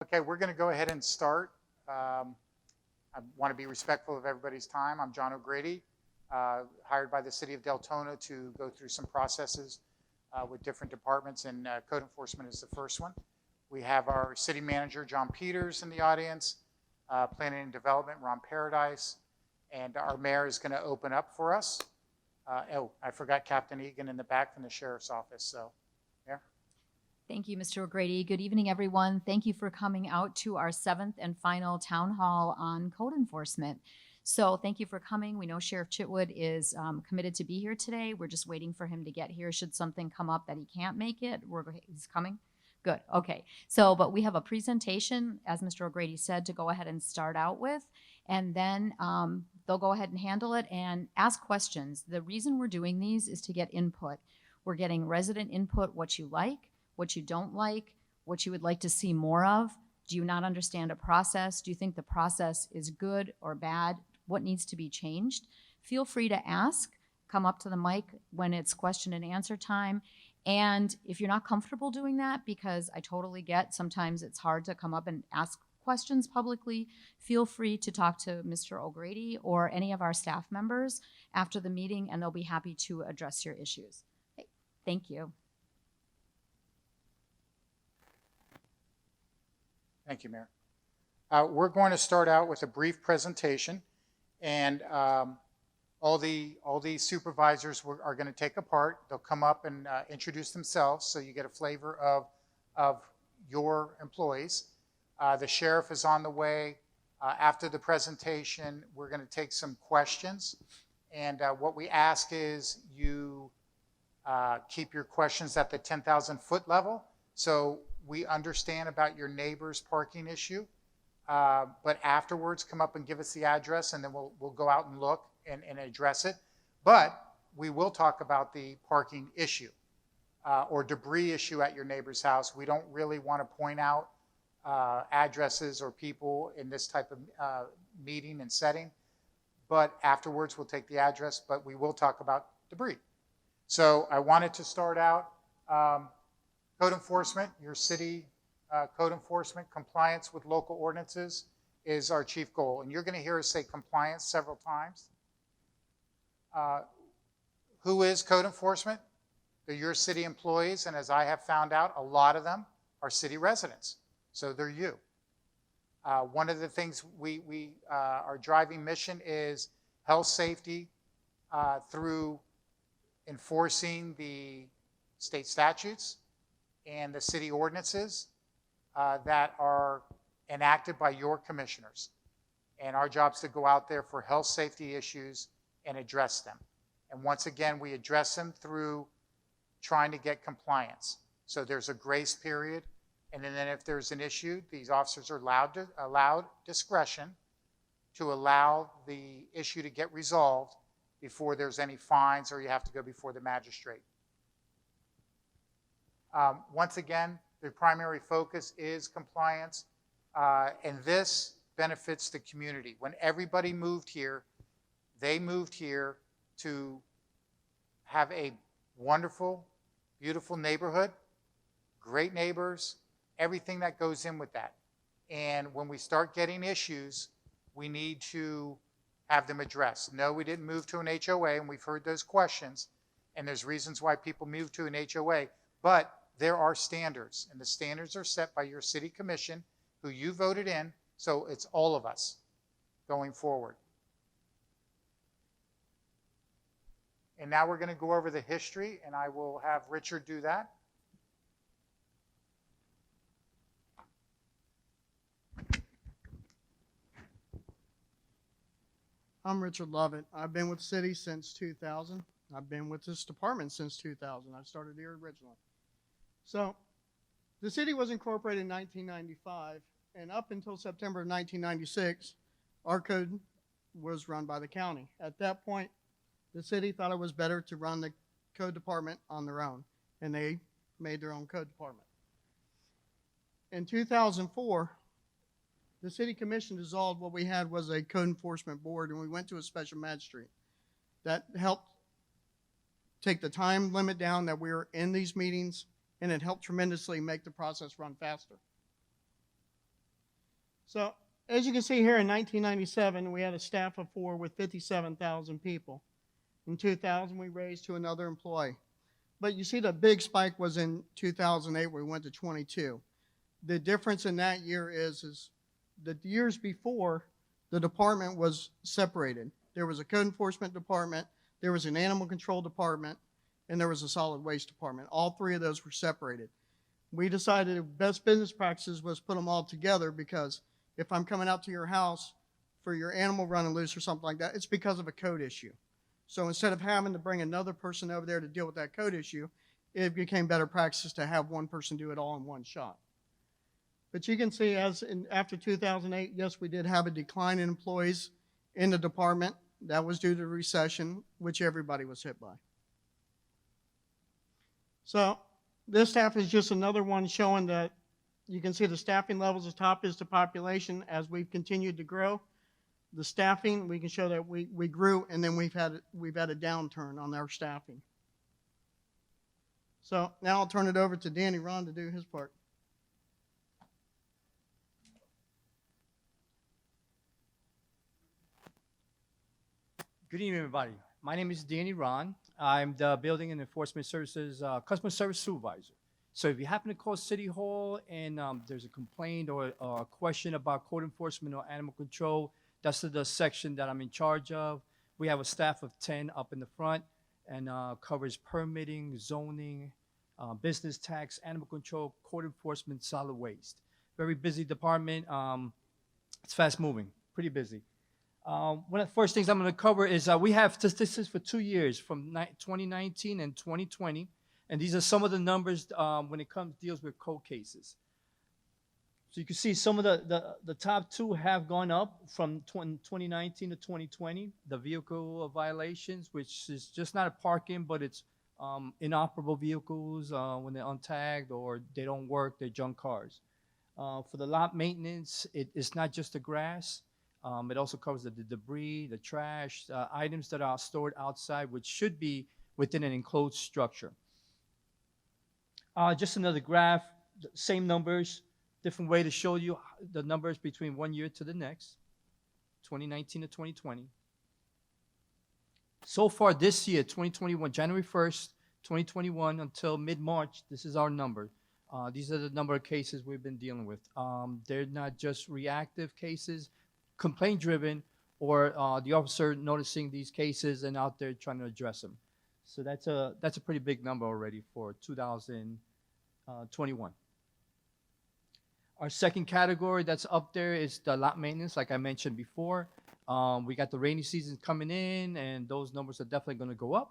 Okay, we're going to go ahead and start. I want to be respectful of everybody's time. I'm John O'Grady, hired by the City of Deltona to go through some processes with different departments, and code enforcement is the first one. We have our city manager, John Peters, in the audience, planning and development, Ron Paradise, and our mayor is going to open up for us. I forgot Captain Egan in the back from the sheriff's office, so Mayor. Thank you, Mr. O'Grady. Good evening, everyone. Thank you for coming out to our 7th and final town hall on code enforcement. So thank you for coming. We know Sheriff Chitwood is committed to be here today. We're just waiting for him to get here. Should something come up that he can't make it, he's coming? Good, okay. So, but we have a presentation, as Mr. O'Grady said, to go ahead and start out with, and then they'll go ahead and handle it and ask questions. The reason we're doing these is to get input. We're getting resident input, what you like, what you don't like, what you would like to see more of. Do you not understand a process? Do you think the process is good or bad? What needs to be changed? Feel free to ask. Come up to the mic when it's question and answer time. And if you're not comfortable doing that, because I totally get sometimes it's hard to come up and ask questions publicly, feel free to talk to Mr. O'Grady or any of our staff members after the meeting, and they'll be happy to address your issues. Okay, thank you. Thank you, Mayor. We're going to start out with a brief presentation, and all the supervisors are going to take a part. They'll come up and introduce themselves, so you get a flavor of your employees. The sheriff is on the way. After the presentation, we're going to take some questions, and what we ask is you keep your questions at the 10,000-foot level. So we understand about your neighbor's parking issue, but afterwards come up and give us the address, and then we'll go out and look and address it. But we will talk about the parking issue or debris issue at your neighbor's house. We don't really want to point out addresses or people in this type of meeting and setting, but afterwards we'll take the address, but we will talk about debris. So I wanted to start out code enforcement. Your city code enforcement compliance with local ordinances is our chief goal. And you're going to hear us say compliance several times. Who is code enforcement? They're your city employees, and as I have found out, a lot of them are city residents. So they're you. One of the things our driving mission is health safety through enforcing the state statutes and the city ordinances that are enacted by your commissioners. And our job is to go out there for health safety issues and address them. And once again, we address them through trying to get compliance. So there's a grace period, and then if there's an issue, these officers are allowed discretion to allow the issue to get resolved before there's any fines or you have to go before the magistrate. Once again, the primary focus is compliance, and this benefits the community. When everybody moved here, they moved here to have a wonderful, beautiful neighborhood, great neighbors, everything that goes in with that. And when we start getting issues, we need to have them addressed. No, we didn't move to an HOA, and we've heard those questions, and there's reasons why people move to an HOA, but there are standards, and the standards are set by your city commission, who you voted in, so it's all of us going forward. And now we're going to go over the history, and I will have Richard do that. I'm Richard Lovett. I've been with the city since 2000. I've been with this department since 2000. I started here originally. So the city was incorporated in 1995, and up until September of 1996, our code was run by the county. At that point, the city thought it was better to run the code department on their own, and they made their own code department. In 2004, the city commission dissolved. What we had was a code enforcement board, and we went to a special magistrate. That helped take the time limit down that we were in these meetings, and it helped tremendously make the process run faster. So as you can see here, in 1997, we had a staff of 4 with 57,000 people. In 2000, we raised to another employee. But you see the big spike was in 2008 where we went to 22. The difference in that year is the years before, the department was separated. There was a code enforcement department, there was an animal control department, and there was a solid waste department. All three of those were separated. We decided the best business practices was put them all together, because if I'm coming out to your house for your animal running loose or something like that, it's because of a code issue. So instead of having to bring another person over there to deal with that code issue, it became better practice to have one person do it all in one shot. But you can see after 2008, yes, we did have a decline in employees in the department. That was due to the recession, which everybody was hit by. So this staff is just another one showing that you can see the staffing levels. The top is the population. As we've continued to grow, the staffing, we can show that we grew, and then we've had a downturn on our staffing. So now I'll turn it over to Danny Ron to do his part. Good evening, everybody. My name is Danny Ron. I'm the Building and Enforcement Services Customer Service Supervisor. So if you happen to call City Hall and there's a complaint or a question about code enforcement or animal control, that's the section that I'm in charge of. We have a staff of 10 up in the front, and covers permitting, zoning, business tax, animal control, code enforcement, solid waste. Very busy department. It's fast moving, pretty busy. One of the first things I'm going to cover is we have statistics for 2 years, from 2019 and 2020, and these are some of the numbers when it deals with code cases. So you can see some of the top two have gone up from 2019 to 2020. The vehicle violations, which is just not a parking, but it's inoperable vehicles when they're untagged or they don't work, they're junk cars. For the lot maintenance, it's not just the grass. It also covers the debris, the trash, items that are stored outside, which should be within an enclosed structure. Just another graph, same numbers, different way to show you the numbers between 1 year to the next, 2019 to 2020. So far this year, 2021, January 1st, 2021 until mid-March, this is our number. These are the number of cases we've been dealing with. They're not just reactive cases, complaint-driven, or the officer noticing these cases and out there trying to address them. So that's a pretty big number already for 2021. Our second category that's up there is the lot maintenance, like I mentioned before. We got the rainy season coming in, and those numbers are definitely going to go up.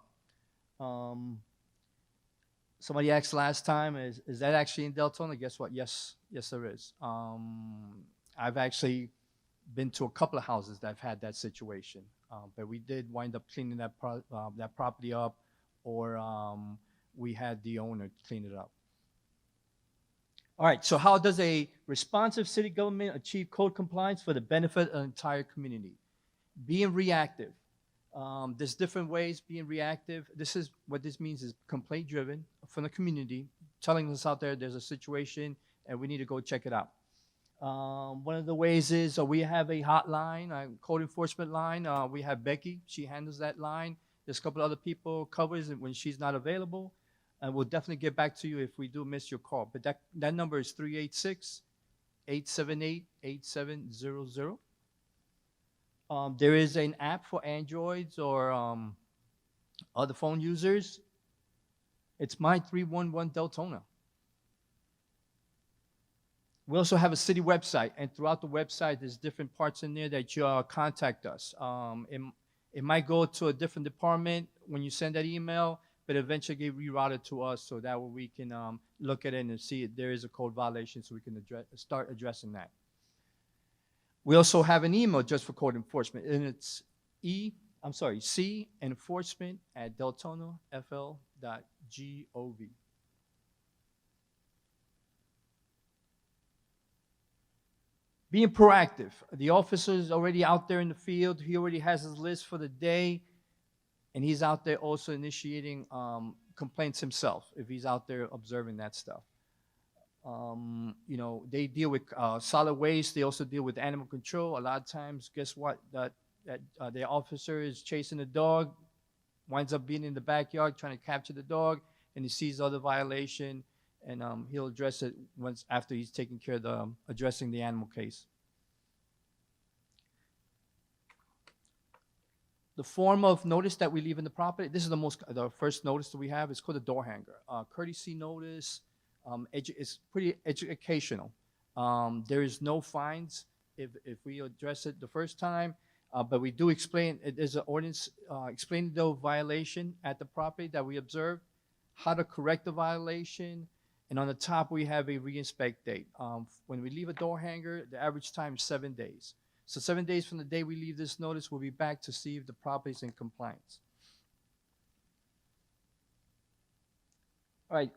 Somebody asked last time, is that actually in Deltona? Guess what? Yes, there is. I've actually been to a couple of houses that have had that situation, but we did wind up cleaning that property up, or we had the owner clean it up. All right, so how does a responsive city government achieve code compliance for the benefit of the entire community? Being reactive. There's different ways being reactive. What this means is complaint driven from the community, telling us out there there's a situation and we need to go check it out. One of the ways is we have a hotline, a code enforcement line. We have Becky, she handles that line. There's a couple other people covers it when she's not available. And we'll definitely get back to you if we do miss your call. But that number is 386-878-8700. There is an app for Androids or other phone users. It's My 311 Deltona. We also have a city website, and throughout the website, there's different parts in there that you contact us. It might go to a different department when you send that email, but eventually get rerouted to us so that way we can look at it and see if there is a code violation so we can start addressing that. We also have an email just for code enforcement, and it'scenforcement@deltonafl.gov. Being proactive. The officer is already out there in the field. He already has his list for the day, and he's out there also initiating complaints himself if he's out there observing that stuff. You know, they deal with solid waste. They also deal with animal control. A lot of times, guess what? The officer is chasing a dog, winds up being in the backyard trying to capture the dog, and he sees other violation, and he'll address it once after he's taken care of the addressing the animal case. The form of notice that we leave in the property, this is the first notice that we have. It's called a door hanger. Courtesy notice. It's pretty educational. There is no fines if we address it the first time, but we do explain. There's an ordinance explaining the violation at the property that we observed, how to correct the violation, and on the top we have a reinspect date. When we leave a door hanger, the average time is 7 days. So 7 days from the day we leave this notice, we'll be back to see if the property is in compliance. All right,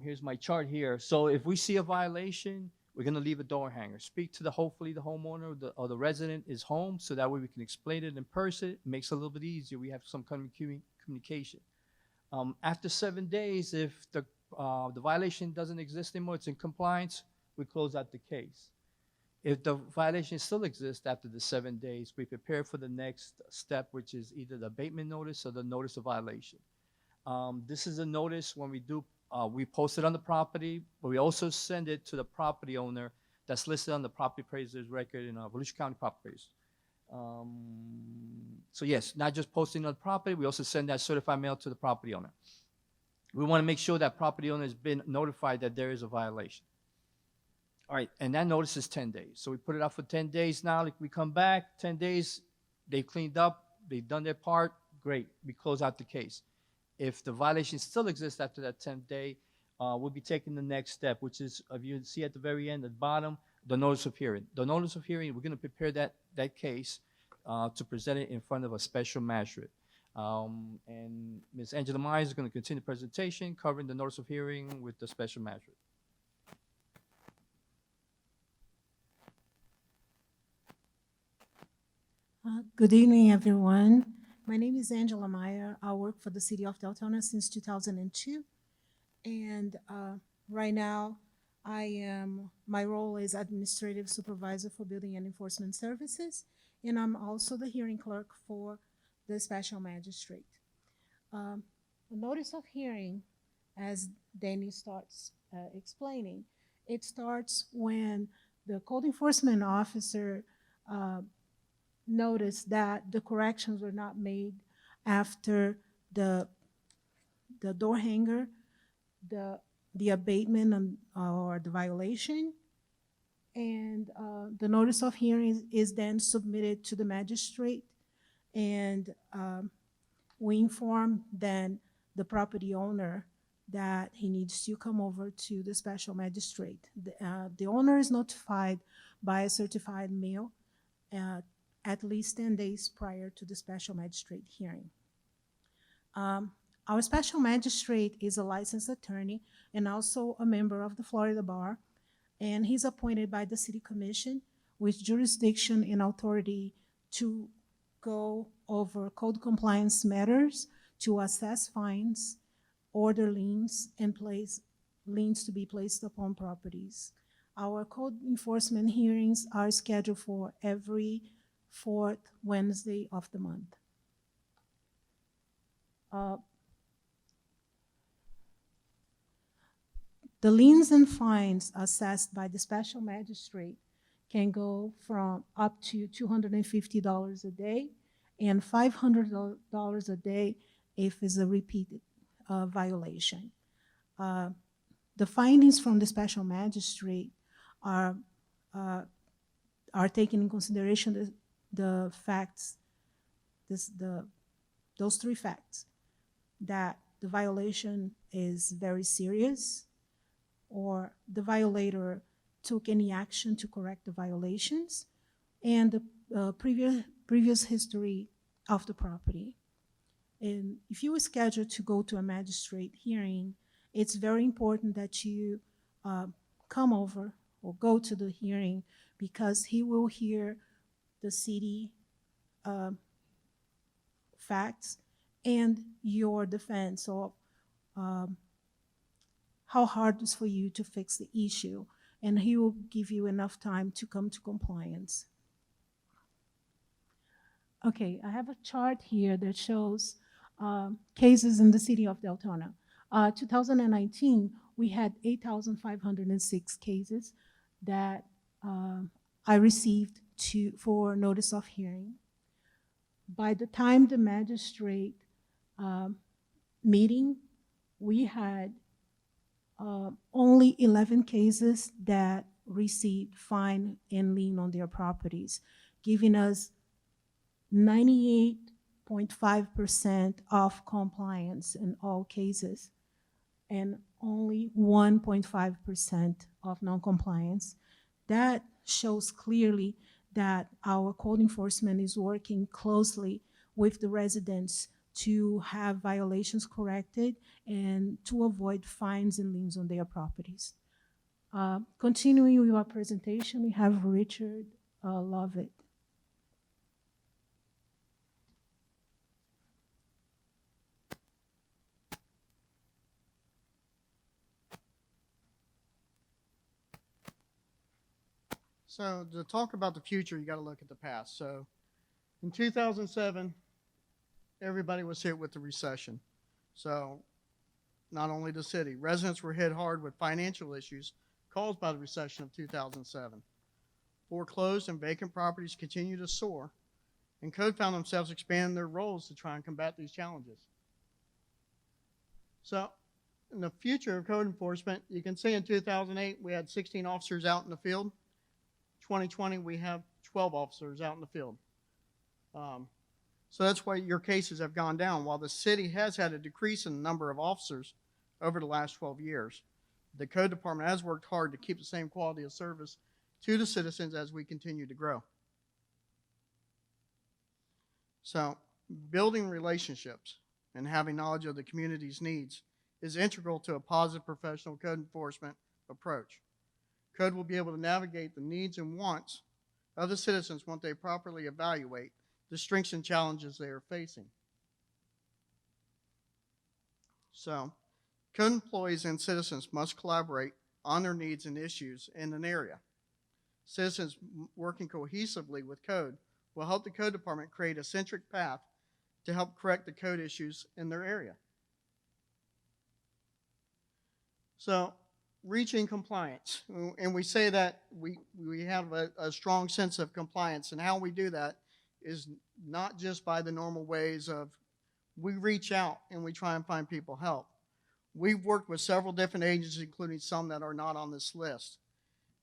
here's my chart here. So if we see a violation, we're gonna leave a door hanger. Speak to hopefully the homeowner or the resident is home, so that way we can explain it in person. It makes it a little bit easier. We have some kind of communication. After 7 days, if the violation doesn't exist anymore, it's in compliance, we close out the case. If the violation still exists after the 7 days, we prepare for the next step, which is either the abatement notice or the notice of violation. This is a notice when we post it on the property, but we also send it to the property owner that's listed on the property appraiser's record in Volusia County property appraiser. So yes, not just posting on the property, we also send that certified mail to the property owner. We want to make sure that property owner has been notified that there is a violation. All right, and that notice is 10 days. So we put it out for 10 days now. Like we come back, 10 days, they've cleaned up, they've done their part, great, we close out the case. If the violation still exists after that 10th day, we'll be taking the next step, which is, if you see at the very end, at the bottom, the notice of hearing. The notice of hearing, we're gonna prepare that case to present it in front of a special magistrate. And Ms. Angela Myers is gonna continue the presentation covering the notice of hearing with the special magistrate. Good evening, everyone. My name is Angela Meyer. I work for the City of Deltona since 2002. And right now, my role is Administrative Supervisor for Building and Enforcement Services, and I'm also the hearing clerk for the Special Magistrate. The notice of hearing, as Danny starts explaining, it starts when the code enforcement officer noticed that the corrections were not made after the door hanger, the abatement or the violation, and the notice of hearing is then submitted to the magistrate, and we inform then the property owner that he needs to come over to the special magistrate. The owner is notified by a certified mail at least 10 days prior to the special magistrate hearing. Our special magistrate is a licensed attorney and also a member of the Florida Bar, and he's appointed by the City Commission with jurisdiction and authority to go over code compliance matters, to assess fines, order liens, and place liens to be placed upon properties. Our code enforcement hearings are scheduled for every fourth Wednesday of the month. The liens and fines assessed by the special magistrate can go from up to $250 a day and $500 a day if it's a repeated violation. The findings from the special magistrate are taken in consideration the facts, those three facts, that the violation is very serious, or the violator took any action to correct the violations, and the previous history of the property. And if you are scheduled to go to a magistrate hearing, it's very important that you come over or go to the hearing, because he will hear the city facts and your defense of how hard it is for you to fix the issue, and he will give you enough time to come to compliance. Okay, I have a chart here that shows cases in the city of Deltona. 2019, we had 8,506 cases that I received for notice of hearing. By the time the magistrate meeting, we had only 11 cases that received fine and lien on their properties, giving us 98.5% of compliance in all cases, and only 1.5% of non-compliance. That shows clearly that our code enforcement is working closely with the residents to have violations corrected and to avoid fines and liens on their properties. Continuing with our presentation, we have Richard Lovett. So to talk about the future, you got to look at the past. So in 2007, everybody was hit with the recession. So not only the city, residents were hit hard with financial issues caused by the recession of 2007. Foreclosed and vacant properties continue to soar, and code found themselves expanding their roles to try and combat these challenges. So in the future of code enforcement, you can see in 2008, we had 16 officers out in the field. 2020, we have 12 officers out in the field. So that's why your cases have gone down. While the city has had a decrease in the number of officers over the last 12 years, the code department has worked hard to keep the same quality of service to the citizens as we continue to grow. So building relationships and having knowledge of the community's needs is integral to a positive professional code enforcement approach. Code will be able to navigate the needs and wants of the citizens once they properly evaluate the strengths and challenges they are facing. So, code employees and citizens must collaborate on their needs and issues in an area. Citizens working cohesively with code will help the code department create a centric path to help correct the code issues in their area. So, reaching compliance, and we say that we have a strong sense of compliance, and how we do that is not just by the normal ways of we reach out and we try and find people help. We've worked with several different agencies, including some that are not on this list.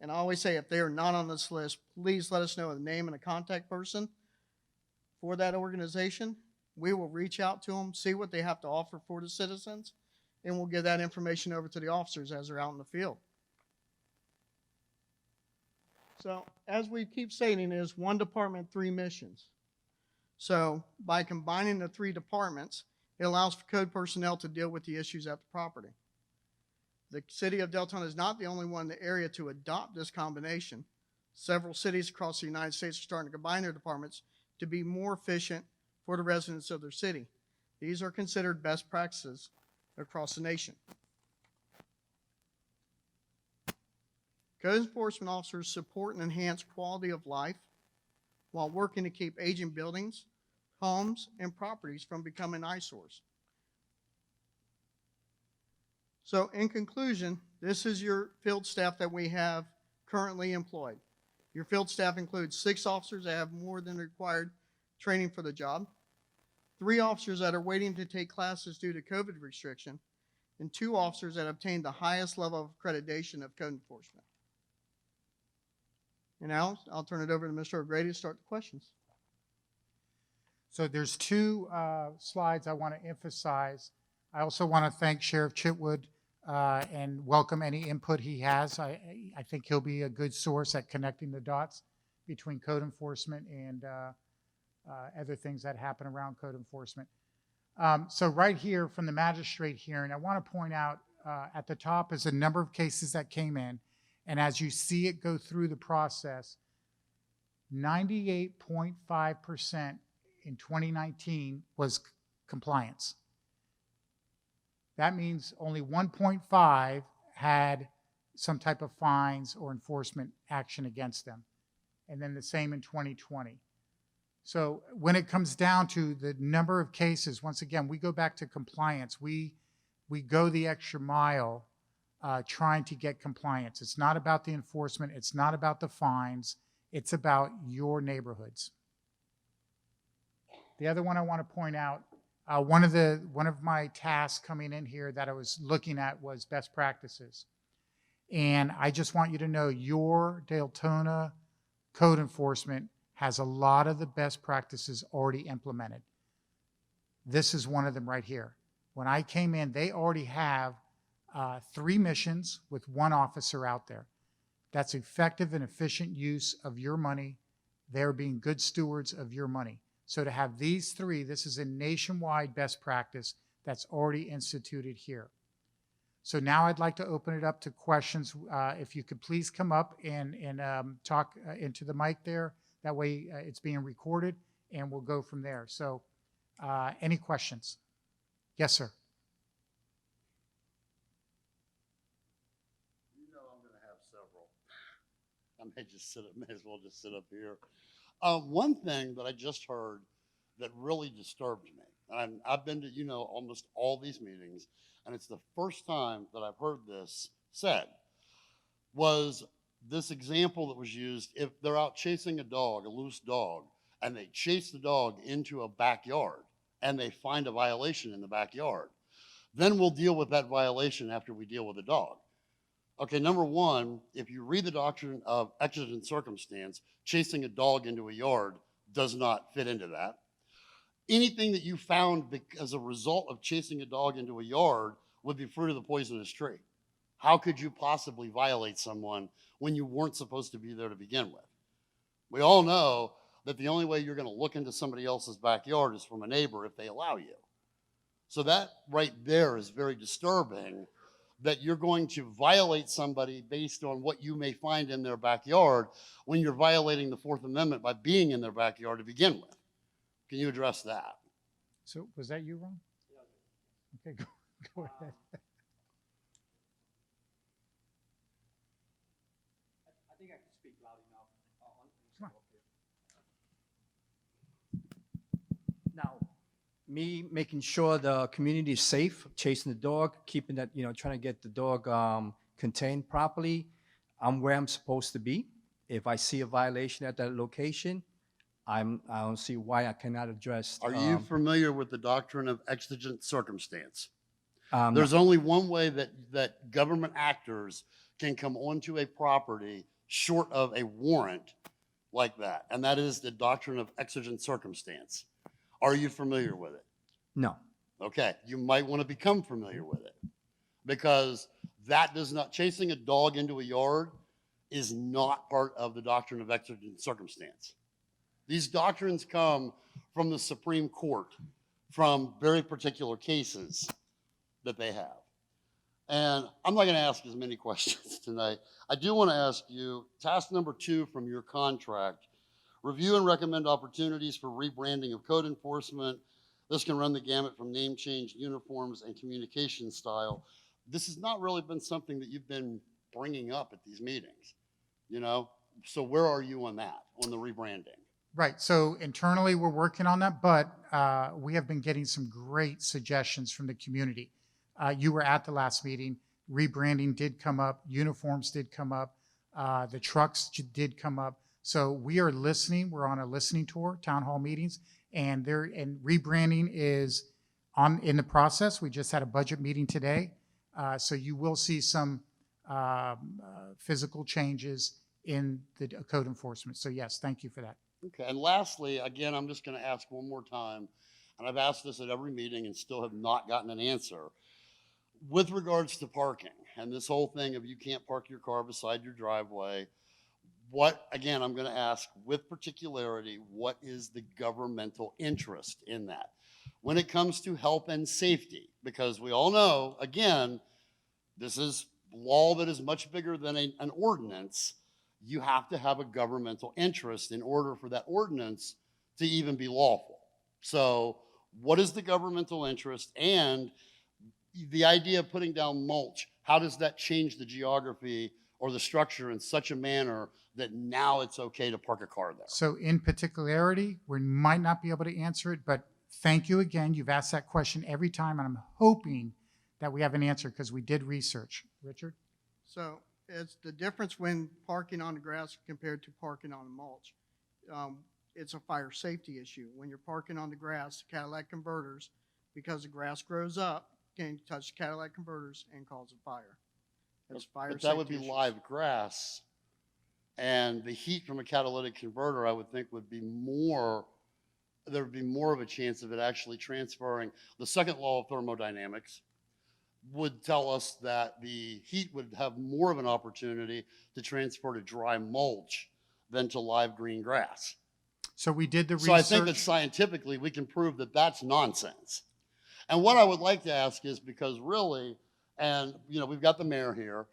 And I always say, if they are not on this list, please let us know the name and a contact person for that organization. We will reach out to them, see what they have to offer for the citizens, and we'll give that information over to the officers as they're out in the field. So, as we keep stating, is one department, 3 missions. So, by combining the 3 departments, it allows for code personnel to deal with the issues at the property. The city of Deltona is not the only one in the area to adopt this combination. Several cities across the United States are starting to combine their departments to be more efficient for the residents of their city. These are considered best practices across the nation. Code enforcement officers support and enhance quality of life while working to keep aging buildings, homes, and properties from becoming eyesores. So in conclusion, this is your field staff that we have currently employed. Your field staff includes 6 officers that have more than required training for the job, 3 officers that are waiting to take classes due to COVID restriction, and 2 officers that obtained the highest level of accreditation of code enforcement. And now I'll turn it over to Mr. O'Grady to start the questions. So there's 2 slides I want to emphasize. I also want to thank Sheriff Chitwood and welcome any input he has. I think he'll be a good source at connecting the dots between code enforcement and other things that happen around code enforcement. So right here from the magistrate hearing, I want to point out at the top is a number of cases that came in, and as you see it go through the process, 98.5% in 2019 was compliance. That means only 1.5 had some type of fines or enforcement action against them. And then the same in 2020. So when it comes down to the number of cases, once again, we go back to compliance. We go the extra mile trying to get compliance. It's not about the enforcement. It's not about the fines. It's about your neighborhoods. The other one I want to point out, one of my tasks coming in here that I was looking at was best practices. And I just want you to know your Deltona code enforcement has a lot of the best practices already implemented. This is one of them right here. When I came in, they already have 3 missions with 1 officer out there. That's effective and efficient use of your money. They're being good stewards of your money. So to have these 3, this is a nationwide best practice that's already instituted here. So now I'd like to open it up to questions. If you could please come up and talk into the mic there. That way it's being recorded and we'll go from there. So any questions? Yes, sir. You know I'm going to have several. May as well just sit up here. One thing that I just heard that really disturbed me, and I've been to, almost all these meetings, and it's the first time that I've heard this said, was this example that was used. If they're out chasing a dog, a loose dog, and they chase the dog into a backyard, and they find a violation in the backyard, then we'll deal with that violation after we deal with the dog. Okay, number one, if you read the doctrine of exigent circumstance, chasing a dog into a yard does not fit into that. Anything that you found as a result of chasing a dog into a yard would be fruit of the poisonous tree. How could you possibly violate someone when you weren't supposed to be there to begin with? We all know that the only way you're going to look into somebody else's backyard is from a neighbor if they allow you. So that right there is very disturbing, that you're going to violate somebody based on what you may find in their backyard when you're violating the Fourth Amendment by being in their backyard to begin with. Can you address that? So was that you, Ron? Okay, go ahead. I think I can speak loud enough. Now, me making sure the community is safe, chasing the dog, keeping that, trying to get the dog contained properly. I'm where I'm supposed to be. If I see a violation at that location, I don't see why I cannot address. Are you familiar with the doctrine of exigent circumstance? No. There's only one way that government actors can come onto a property short of a warrant like that, and that is the doctrine of exigent circumstance. Are you familiar with it? No. Okay, you might want to become familiar with it, because that does not, chasing a dog into a yard is not part of the doctrine of exigent circumstance. These doctrines come from the Supreme Court, from very particular cases that they have. And I'm not going to ask as many questions tonight. I do want to ask you, task number 2 from your contract, review and recommend opportunities for rebranding of code enforcement. This can run the gamut from name change, uniforms, and communication style. This has not really been something that you've been bringing up at these meetings, So where are you on that, on the rebranding? Right, so internally we're working on that, but we have been getting some great suggestions from the community. You were at the last meeting. Rebranding did come up, uniforms did come up, the trucks did come up. So we are listening. We're on a listening tour, town hall meetings, and rebranding is in the process. We just had a budget meeting today, so you will see some physical changes in the code enforcement. So yes, thank you for that. Okay, and lastly, again, I'm just going to ask one more time, and I've asked this at every meeting and still have not gotten an answer. With regards to parking and this whole thing of you can't park your car beside your driveway, again, I'm going to ask with particularity, what is the governmental interest in that? When it comes to health and safety, because we all know, again, this is law that is much bigger than an ordinance. You have to have a governmental interest in order for that ordinance to even be lawful. So what is the governmental interest? And the idea of putting down mulch, how does that change the geography or the structure in such a manner that now it's okay to park a car there? So in particularity, we might not be able to answer it, but thank you again. You've asked that question every time, and I'm hoping that we have an answer because we did research. Richard? So it's the difference when parking on the grass compared to parking on the mulch. It's a fire safety issue. When you're parking on the grass, catalytic converters, because the grass grows up, can touch the catalytic converters and cause a fire. It's fire But safety that would be issues. live grass, and the heat from a catalytic converter, I would think, would be more, there would be more of a chance of it actually transferring. The second law of thermodynamics would tell us that the heat would have more of an opportunity to transfer to dry mulch than to live green grass. So we did the So I think that research. scientifically we can prove that that's nonsense. And what I would like to ask is, because really, and you know, we've got the mayor here,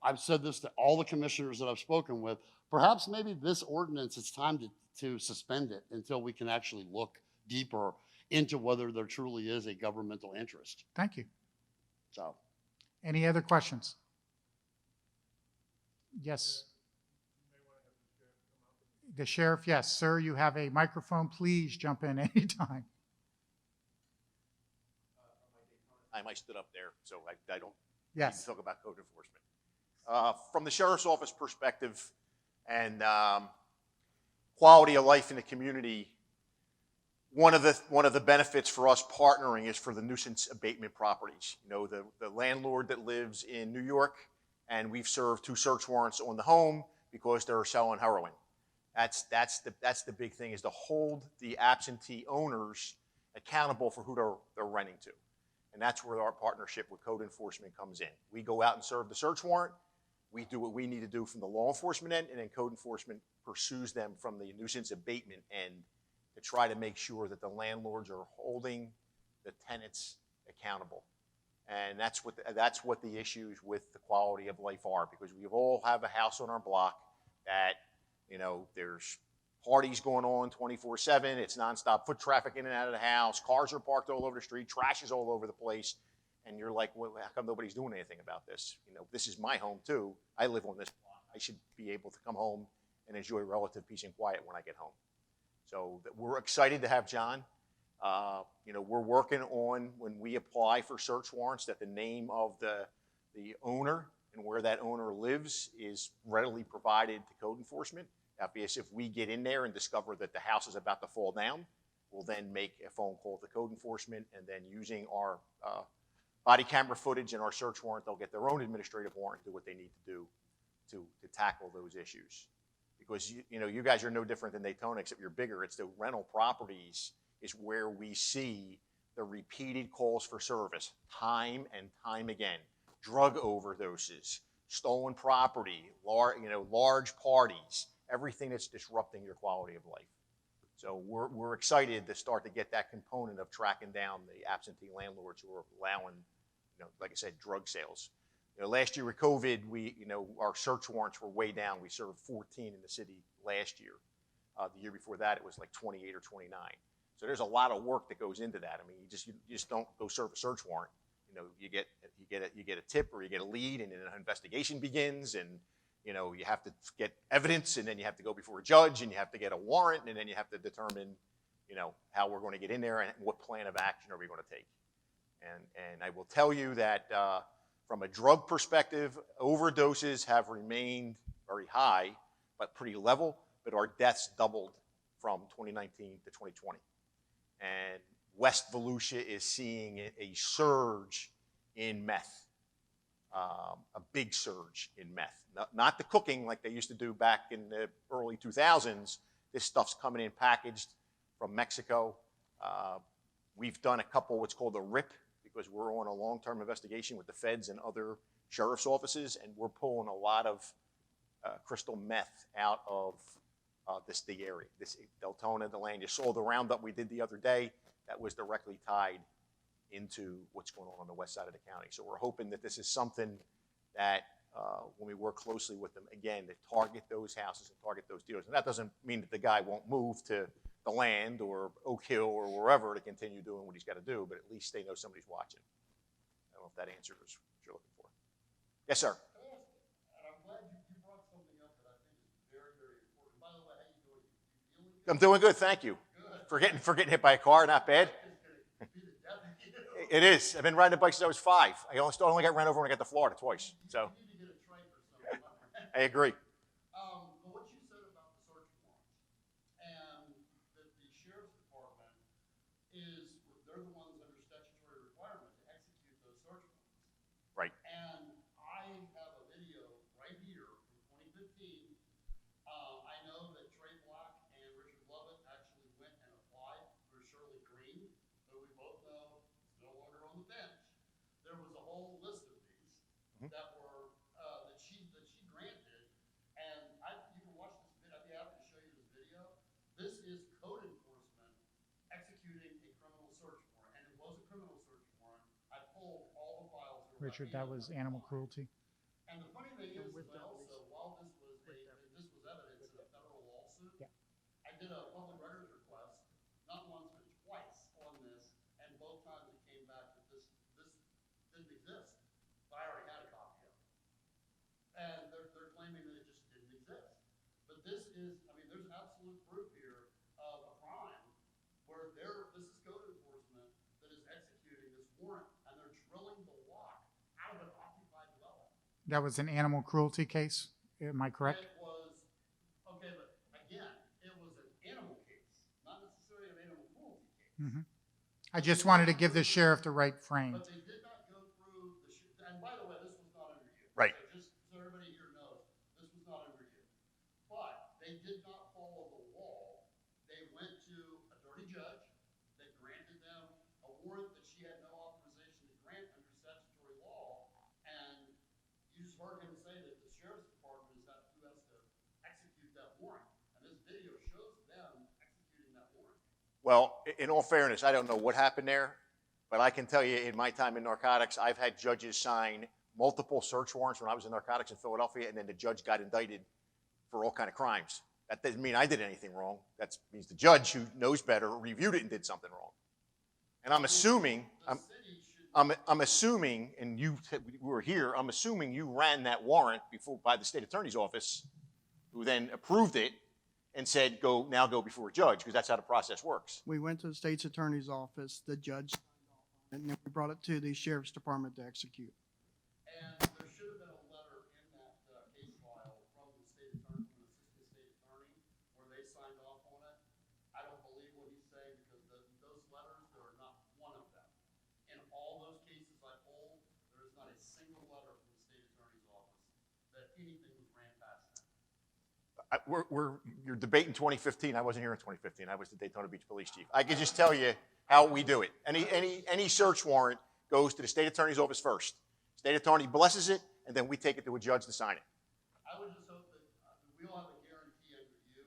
I've said this to all the commissioners that I've spoken with, perhaps maybe this ordinance, it's time to suspend it until we can actually look deeper into whether there truly is a governmental interest. Thank you. So, Any other questions? Yes. The sheriff, yes. Sir, you have a microphone. Please jump in anytime. I stood up there, so I don't need Yes. to talk about code enforcement. From the sheriff's office perspective and quality of life in the community, one of the benefits for us partnering is for the nuisance abatement properties. You know, the landlord that lives in New York, and we've served 2 search warrants on the home because they're selling heroin. That's the big thing, is to hold the absentee owners accountable for who they're renting to. And that's where our partnership with code enforcement comes in. We go out and serve the search warrant. We do what we need to do from the law enforcement end, and then code enforcement pursues them from the nuisance abatement end to try to make sure that the landlords are holding the tenants accountable. And that's what the issues with the quality of life are, because we all have a house on our block that, you know, there's parties going on 24/7. It's nonstop foot traffic in and out of the house. Cars are parked all over the street. Trash is all over the place. And you're like, well, how come nobody's doing anything about this? You know, this is my home too. I live on this block. I should be able to come home and enjoy relative peace and quiet when I get home. So we're excited to have John. You know, we're working on, when we apply for search warrants, that the name of the owner and where that owner lives is readily provided to code enforcement. Obviously, if we get in there and discover that the house is about to fall down, we'll then make a phone call to code enforcement, and then using our body camera footage and our search warrant, they'll get their own administrative warrant, do what they need to do to tackle those issues. Because you know, you guys are no different than Daytona, except you're bigger. It's the rental properties is where we see the repeated calls for service, time and time again. Drug overdoses, stolen property, large parties, everything that's disrupting your quality of life. So we're excited to start to get that component of tracking down the absentee landlords who are allowing, you know, like I said, drug sales. You know, last year with COVID, our search warrants were way down. We served 14 in the city last year. The year before that, it was like 28 or 29. So there's a lot of work that goes into that. I mean, you just don't go serve a search warrant. You know, you get a tip or you get a lead, and then an investigation begins, and you know, you have to get evidence, and then you have to go before a judge, and you have to get a warrant, and then you have to determine, you know, how we're going to get in there and what plan of action are we going to take. And I will tell you that from a drug perspective, overdoses have remained very high, but pretty level, but our deaths doubled from 2019 to 2020. And West Volusia is seeing a surge in meth, a big surge in meth. Not the cooking like they used to do back in the early 2000s. This stuff's coming in packaged from Mexico. We've done a couple what's called a RIP, because we're on a long-term investigation with the feds and other sheriff's offices, and we're pulling a lot of crystal meth out of the area. This Deltona, the land you saw, the roundup we did the other day, that was directly tied into what's going on the west side of the county. So we're hoping that this is something that when we work closely with them, again, to target those houses and target those dealers. And that doesn't mean that the guy won't move to the land or Oak Hill or wherever to continue doing what he's got to do, but at least they know somebody's watching. I don't know if that answers what you're looking for. Yes, sir. Can I ask you, and I'm glad you brought something up that I think is very, very important. By the way, how you doing? You feeling good? I'm doing good, thank you. Good. For getting hit by a car, not bad. It's gonna be the death of you. It is. I've been riding a bike since I was 5. I only got run over when I got to Florida twice. So You need to get a trike or something. I agree. But what you said about the search warrants and that the sheriff's department is, they're the ones under statutory requirement to execute those search warrants. Right. And I have a video right here from 2015. I know that Trey Black and Richard Lovett actually went and applied for Shirley Green, who we both know is no longer on the bench. There was a whole list of these that were that she granted, and you can watch this video. I'd be happy to show you this video. This is code enforcement executing a criminal search warrant, and it was a criminal search warrant. I pulled all the files. Richard, that was animal cruelty. And the funny thing is, I also, while this was evidence in a federal lawsuit, Yeah. I did a public records request, not once but twice on this, and both times it came back that this didn't exist. But I already had a copy of it. And they're claiming that it just didn't exist. But this is, I mean, there's absolute proof here of a crime where this is code enforcement that is executing this warrant, and they're drilling the lock out of an occupied dwelling. That was an animal cruelty case, am I correct? It was, okay, but again, it was an animal case, not necessarily an animal cruelty case. I just wanted to give the sheriff the right frame. But they did not go through and by the way, this was not under you. Right. So just so everybody here knows, this was not under you. But they did not follow the law. They went to a dirty judge that granted them a warrant that she had no authorization to grant under statutory law. And you just heard him say that the sheriff's department is who has to execute that warrant. And this video shows them executing that warrant. Well, in all fairness, I don't know what happened there, but I can tell you in my time in narcotics, I've had judges sign multiple search warrants when I was in narcotics in Philadelphia, and then the judge got indicted for all kind of crimes. That doesn't mean I did anything wrong. That means the judge, who knows better, reviewed it and did something wrong. And I'm assuming, I'm assuming, and you were here, I'm assuming you ran that warrant by the state attorney's office, who then approved it and said, go before a judge, because that's how the process works. We went to the state's attorney's office, the judge signed off on it, and then we brought it to the sheriff's department to execute. And there should have been a letter in that case file from the state attorney, from the assistant state attorney, where they signed off on it. I don't believe what he's saying because those letters, there are not one of them. In all those cases I pulled, there is not a single letter from the state attorney's office that anything was ran past them. You're debating 2015. I wasn't here in 2015. I was the Daytona Beach police chief. I can just tell you how we do it. Any search warrant goes to the state attorney's office first. State attorney blesses it, and then we take it to a judge to sign it. I would just hope that we'll have a guarantee under you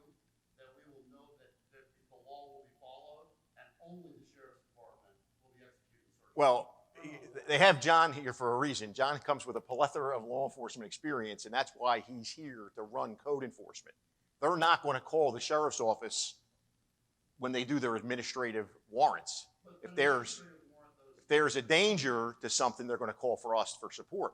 that we will know that the law will be followed and only the sheriff's department will be executing search. Well, they have John here for a reason. John comes with a plethora of law enforcement experience, and that's why he's here to run code enforcement. They're not going to call the sheriff's office when they do their administrative warrants. If there's a danger to something, they're going to call for us for support.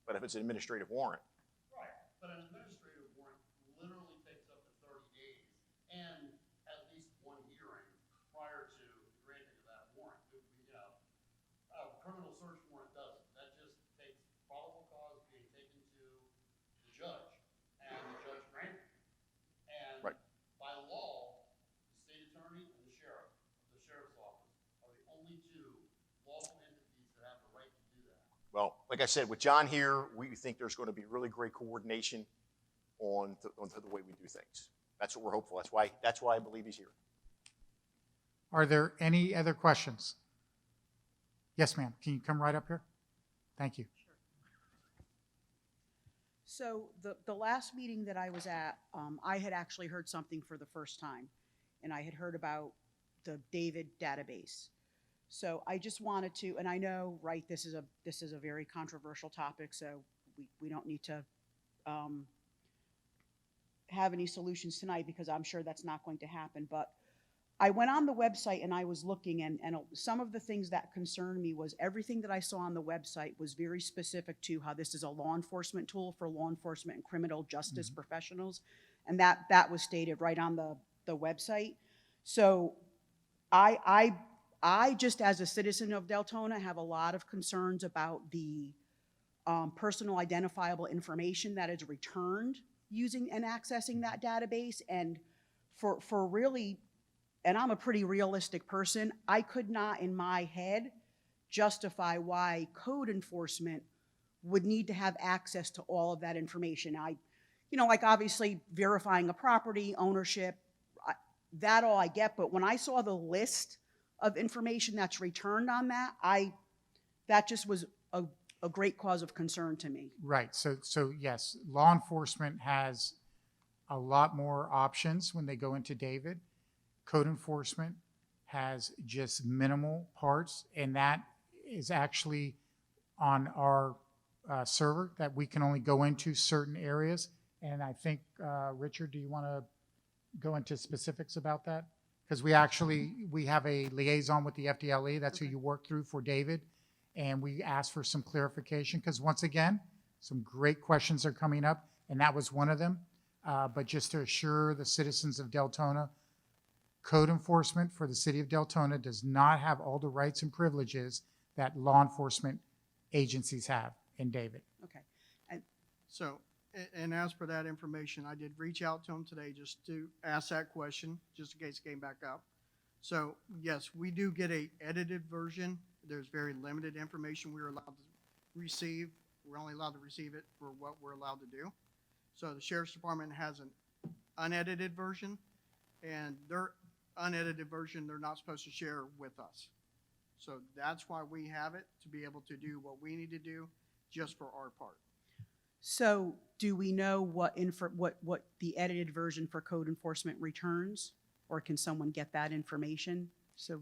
But if it's an administrative warrant. Right, but an administrative warrant literally takes up to 30 days and at least one hearing prior to the granting of that warrant. A criminal search warrant doesn't. That just takes probable cause being taken to the judge and the judge granting. And Right. by law, the state attorney and the sheriff's office are the only two lawful entities that have the right to do that. Well, like I said, with John here, we think there's going to be really great coordination on the way we do things. That's what we're hopeful. That's why I believe he's here. Are there any other questions? Yes, ma'am. Can you come right up here? Thank you. So the last meeting that I was at, I had actually heard something for the first time, and I had heard about the David database. So I just wanted to, and I know, right, this is a very controversial topic, so we don't need to have any solutions tonight because I'm sure that's not going to happen. But I went on the website and I was looking, and some of the things that concerned me was everything that I saw on the website was very specific to how this is a law enforcement tool for law enforcement and criminal justice professionals. And that was stated right on the website. So I just, as a citizen of Deltona, have a lot of concerns about the personal identifiable information that is returned using and accessing that database. And for really, and I'm a pretty realistic person, I could not in my head justify why code enforcement would need to have access to all of that information. Like obviously verifying a property, ownership, that all I get, but when I saw the list of information that's returned on that just was a great cause of concern to me. Right. So yes, law enforcement has a lot more options when they go into David. Code enforcement has just minimal parts, and that is actually on our server that we can only go into certain areas. And I think, Richard, do you want to go into specifics about that? Because we have a liaison with the FDLE. That's who you work through for David. And we asked for some clarification because once again, some great questions are coming up, and that was one of them. But just to assure the citizens of Deltona, code enforcement for the city of Deltona does not have all the rights and privileges that law enforcement agencies have in David. Okay. So, and as per that information, I did reach out to him today just to ask that question, just in case it came back up. So yes, we do get a edited version. There's very limited information we're allowed to receive. We're only allowed to receive it for what we're allowed to do. So the Sheriff's Department has an unedited version, and their unedited version they're not supposed to share with us. So that's why we have it, to be able to do what we need to do just for our part. So do we know what the edited version for code enforcement returns, or can someone get that information? So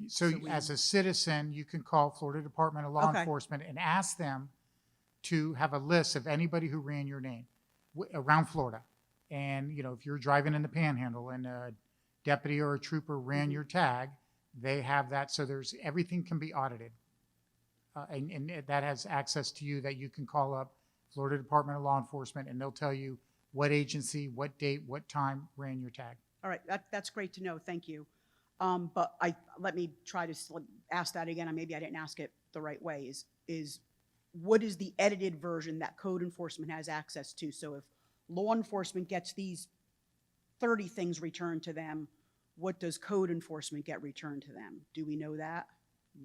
As a citizen, you can call Florida Department of Law Okay. Enforcement and ask them to have a list of anybody who ran your name around Florida. And, if you're driving in the Panhandle and a deputy or a trooper ran your tag, they have that. So everything can be audited. And that has access to you that you can call up Florida Department of Law Enforcement, and they'll tell you what agency, what date, what time ran your tag. all right, that's great to know. Thank you. But let me try to ask that again. Maybe I didn't ask it the right way. Is what is the edited version that code enforcement has access to? So if law enforcement gets these 30 things returned to them, what does code enforcement get returned to them? Do we know that?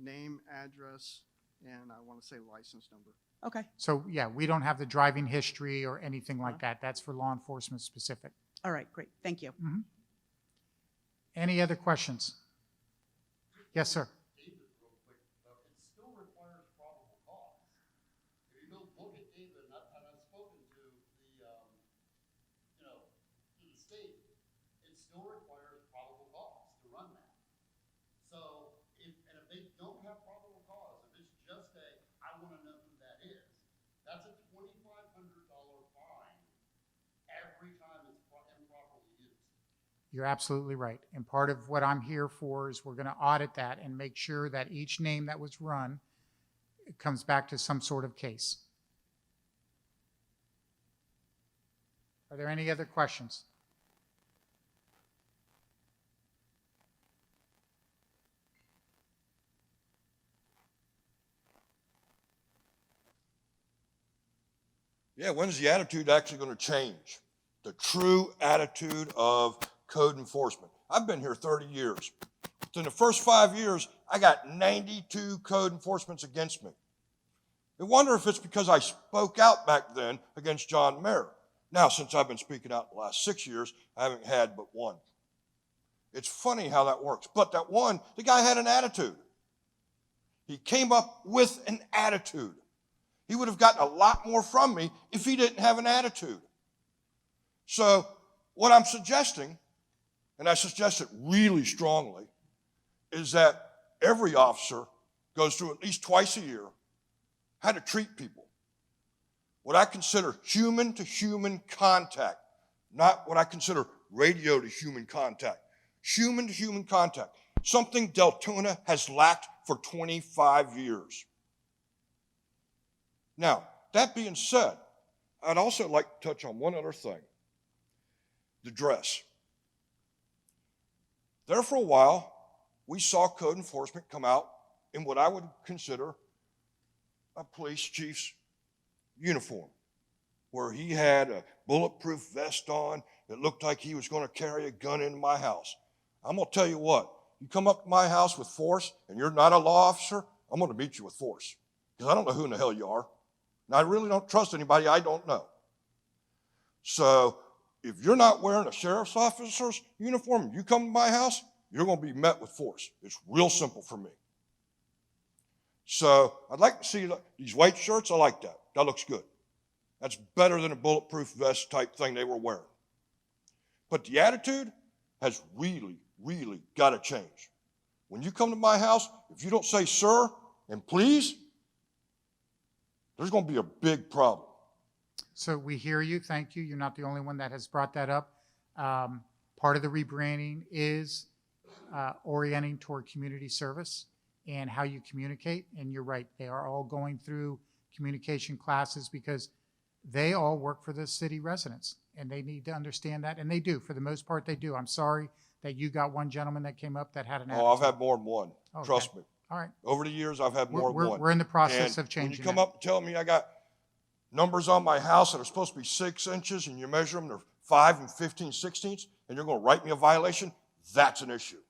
Name, address, and I want to say license number. Okay. So yeah, we don't have the driving history or anything like that. That's for law enforcement specific. All right, great. Thank you. Any other questions? Yes, sir. David, real quick, it still requires probable cause. If you go look at David, and I've spoken to the state, it still requires probable cause to run that. So if they don't have probable cause, if it's just I want to know who that is, that's a $2,500 fine every time it's improperly used. You're absolutely right. And part of what I'm here for is we're going to audit that and make sure that each name that was run comes back to some sort of case. Are there any other questions? Yeah, when's the attitude actually going to change? The true attitude of code enforcement. I've been here 30 years. In the first 5 years, I got 92 code enforcements against me. I wonder if it's because I spoke out back then against John Mayer. Now, since I've been speaking out the last 6 years, I haven't had but one. It's funny how that works. But that one, the guy had an attitude. He came up with an attitude. He would have gotten a lot more from me if he didn't have an attitude. So what I'm suggesting, and I suggest it really strongly, is that every officer goes through at least twice a year how to treat people. What I consider human-to-human contact, not what I consider radio-to-human contact. Human-to-human contact. something Deltona has lacked for 25 years. Now, that being said, I'd also like to touch on one other thing, the dress. There for a while, we saw code enforcement come out in what I would consider a police chief's uniform, where he had a bulletproof vest on. It looked like he was going to carry a gun into my house. I'm going to tell you what, you come up to my house with force and you're not a law officer, I'm going to meet you with force, because I don't know who in the hell you are. And I really don't trust anybody I don't know. So if you're not wearing a sheriff's officer's uniform and you come to my house, you're going to be met with force. It's real simple for me. So I'd like to see these white shirts. I like that. That looks good. That's better than a bulletproof vest type thing they were wearing. But the attitude has really, really got to change. When you come to my house, if you don't say sir and please, there's going to be a big problem. So we hear you. Thank you. You're not the only one that has brought that up. Part of the rebranding is orienting toward community service and how you communicate. And you're right. They are all going through communication classes because they all work for the city residents and they need to understand that. And they do. For the most part, they do. I'm sorry that you got one gentleman that came up that had an Oh, I've had more than one. Okay. Trust me. All right. Over the years, I've had more than one. We're in the process And of changing when you come that. up and tell me I got numbers on my house that are supposed to be 6 inches and you measure them, they're 5 and 15/16, and you're going to write me a violation, that's an issue.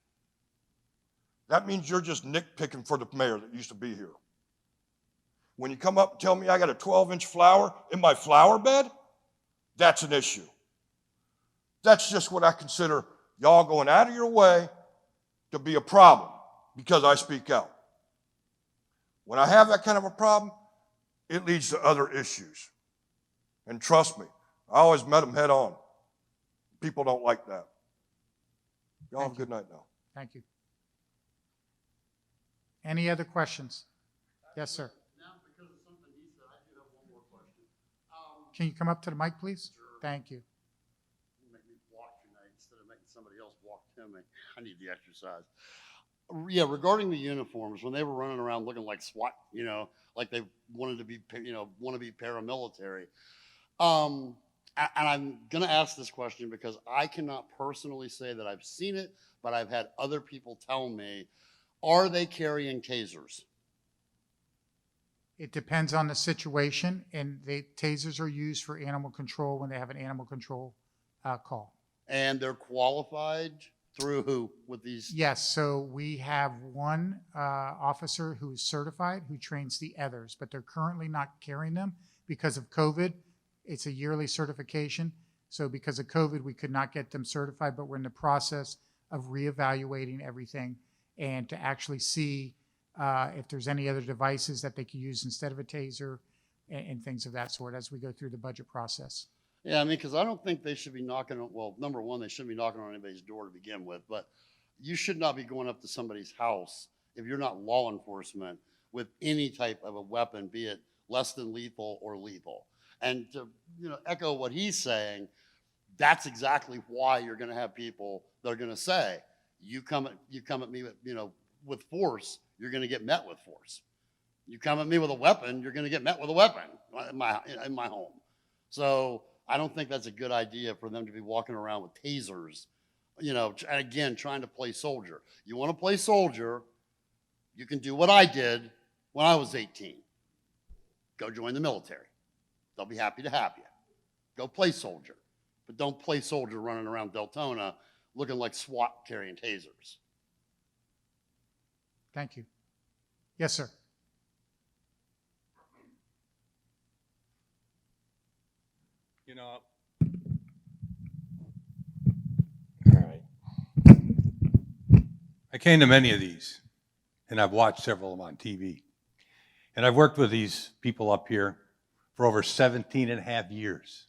That means you're just nitpicking for the mayor that used to be here. When you come up and tell me I got a 12-inch flower in my flower bed, that's an issue. That's just what I consider y'all going out of your way to be a problem because I speak out. When I have that kind of a problem, it leads to other issues. And trust me, I always met them head on. People don't like that. Y'all have a good night now. Thank you. Any other questions? Yes, sir. Now, because of something he said, I do have one more question. Can you come up to the mic, please? Sure. Thank you. You make me walk tonight instead of making somebody else walk to me. I need the exercise. Yeah, regarding the uniforms, when they were running around looking like SWAT, like they wanted to be, want to be paramilitary. And I'm going to ask this question because I cannot personally say that I've seen it, but I've had other people tell me, are they carrying tasers? It depends on the situation, and tasers are used for animal control when they have an animal control call. And they're qualified through who with these? Yes, so we have one officer who is certified who trains the others, but they're currently not carrying them because of COVID. It's a yearly certification. So because of COVID, we could not get them certified, but we're in the process of reevaluating everything and to actually see if there's any other devices that they could use instead of a taser and things of that sort as we go through the budget process. Yeah, I mean, because I don't think they should be knocking on, well, number one, they shouldn't be knocking on anybody's door to begin with, but you should not be going up to somebody's house if you're not law enforcement with any type of a weapon, be it less than lethal or lethal. And to echo what he's saying, that's exactly why you're going to have people that are going to say, you come at me with with force, you're going to get met with force. You come at me with a weapon, you're going to get met with a weapon in my home. So I don't think that's a good idea for them to be walking around with tasers, and again, trying to play soldier. You want to play soldier, you can do what I did when I was 18. Go join the military. They'll be happy to have you. Go play soldier. But don't play soldier running around Deltona looking like SWAT carrying tasers. Thank you. Yes, sir. All right. I came to many of these, and I've watched several of them on TV. And I've worked with these people up here for over 17 and a half years.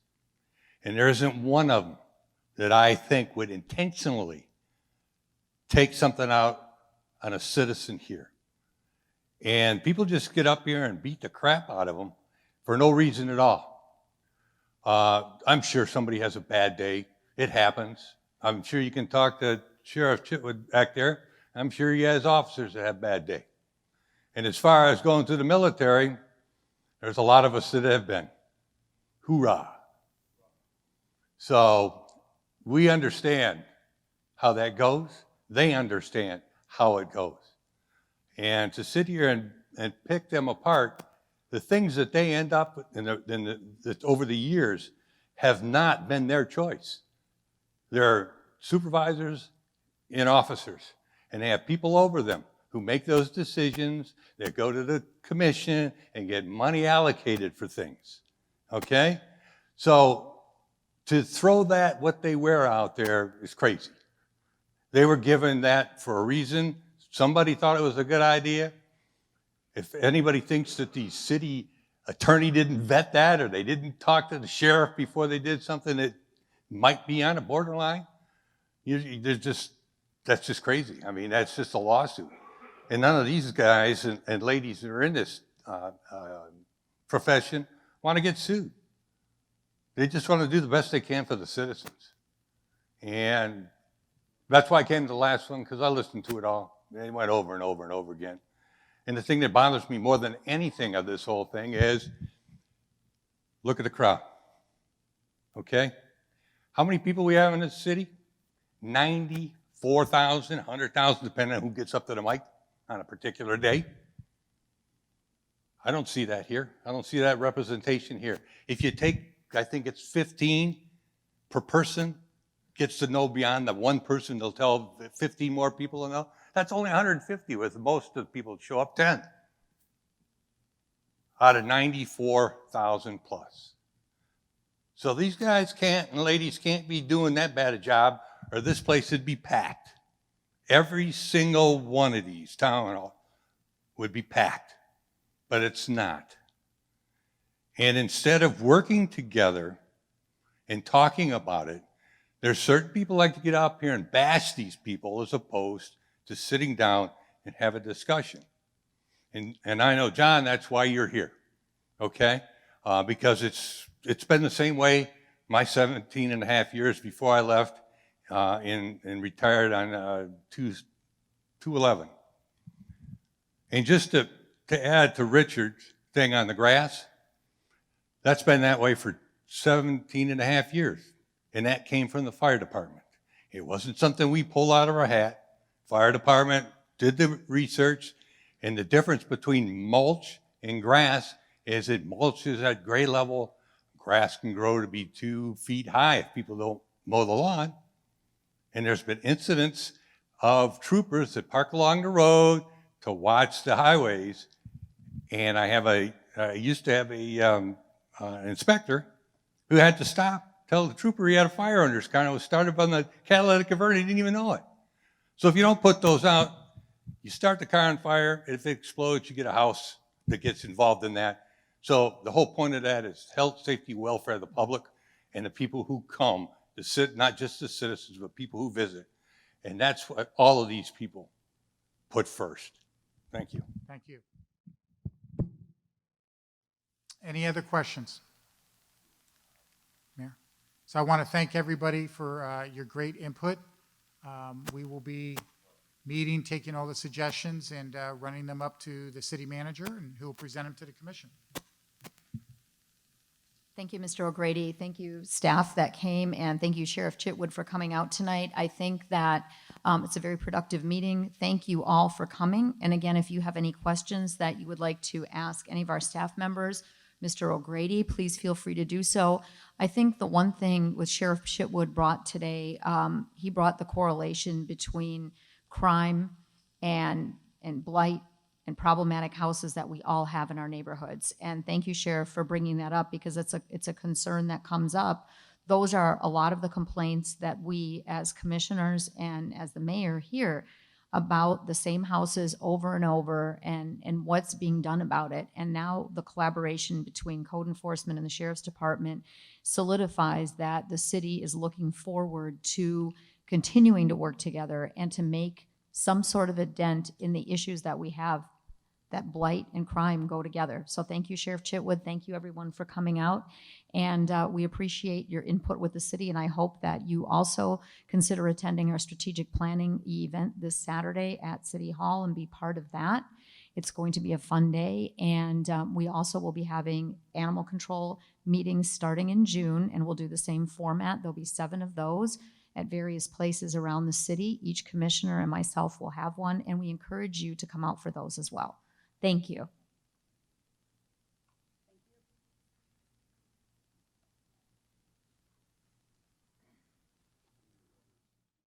And there isn't one of them that I think would intentionally take something out on a citizen here. And people just get up here and beat the crap out of them for no reason at all. I'm sure somebody has a bad day. It happens. I'm sure you can talk to Sheriff Chitwood back there. I'm sure he has officers that have a bad day. And as far as going to the military, there's a lot of us that have been. Hoorah. So we understand how that goes. They understand how it goes. And to sit here and pick them apart, the things that they end up over the years have not been their choice. They're supervisors and officers, and they have people over them who make those decisions. They go to the commission and get money allocated for things, okay? So to throw that, what they wear out there is crazy. They were given that for a reason. Somebody thought it was a good idea. If anybody thinks that the city attorney didn't vet that, or they didn't talk to the sheriff before they did something that might be on a borderline, that's just crazy. I mean, that's just a lawsuit. And none of these guys and ladies that are in this profession want to get sued. They just want to do the best they can for the citizens. And that's why I came to the last one, because I listened to it all. They went over and over and over again. And the thing that bothers me more than anything of this whole thing is, look at the crowd, okay? How many people we have in this city? 94,000, 100,000, depending on who gets up to the mic on a particular day. I don't see that here. I don't see that representation here. If you take, I think it's 15 per person, gets to know beyond the one person, they'll tell 15 more people to know. That's only 150, with most of the people that show up 10 out of 94,000 plus. So these guys can't and ladies can't be doing that bad a job, or this place would be packed. Every single one of these town hall would be packed, but it's not. And instead of working together and talking about it, there's certain people like to get up here and bash these people as opposed to sitting down and have a discussion. And I know, John, that's why you're here, okay? Because it's been the same way my 17 and a half years before I left and retired on 2/11. And just to add to Richard's thing on the grass, that's been that way for 17 and a half years. And that came from the fire department. It wasn't something we pulled out of our hat. Fire department did the research, and the difference between mulch and grass is that mulch is at grade level. Grass can grow to be 2 feet high if people don't mow the lawn. And there's been incidents of troopers that park along the road to watch the highways. And I used to have an inspector who had to stop, tell the trooper he had a fire under his car, and it was started on the catalytic converter. He didn't even know it. So if you don't put those out, you start the car on fire. If it explodes, you get a house that gets involved in that. So the whole point of that is health, safety, welfare of the public and the people who come to sit, not just the citizens, but people who visit. And that's what all of these people put first. Thank you. Thank you. Any other questions? Mayor? So I want to thank everybody for your great input. We will be meeting, taking all the suggestions and running them up to the city manager, and who will present them to the commission. Thank you, Mr. O'Grady. Thank you, staff that came, and thank you, Sheriff Chitwood, for coming out tonight. I think that it's a very productive meeting. Thank you all for coming. And again, if you have any questions that you would like to ask any of our staff members, Mr. O'Grady, please feel free to do so. I think the one thing with Sheriff Chitwood brought today, he brought the correlation between crime and blight and problematic houses that we all have in our neighborhoods. And thank you, Sheriff, for bringing that up, because it's a concern that comes up. Those are a lot of the complaints that we as commissioners and as the mayor hear about the same houses over and over, and what's being done about it. And now the collaboration between code enforcement and the sheriff's department solidifies that the city is looking forward to continuing to work together and to make some sort of a dent in the issues that we have that blight and crime go together. So thank you, Sheriff Chitwood. Thank you, everyone, for coming out. And we appreciate your input with the city, and I hope that you also consider attending our strategic planning event this Saturday at City Hall and be part of that. It's going to be a fun day, and we also will be having animal control meetings starting in June, and we'll do the same format. There'll be 7 of those at various places around the city. Each commissioner and myself will have one, and we encourage you to come out for those as well. Thank you.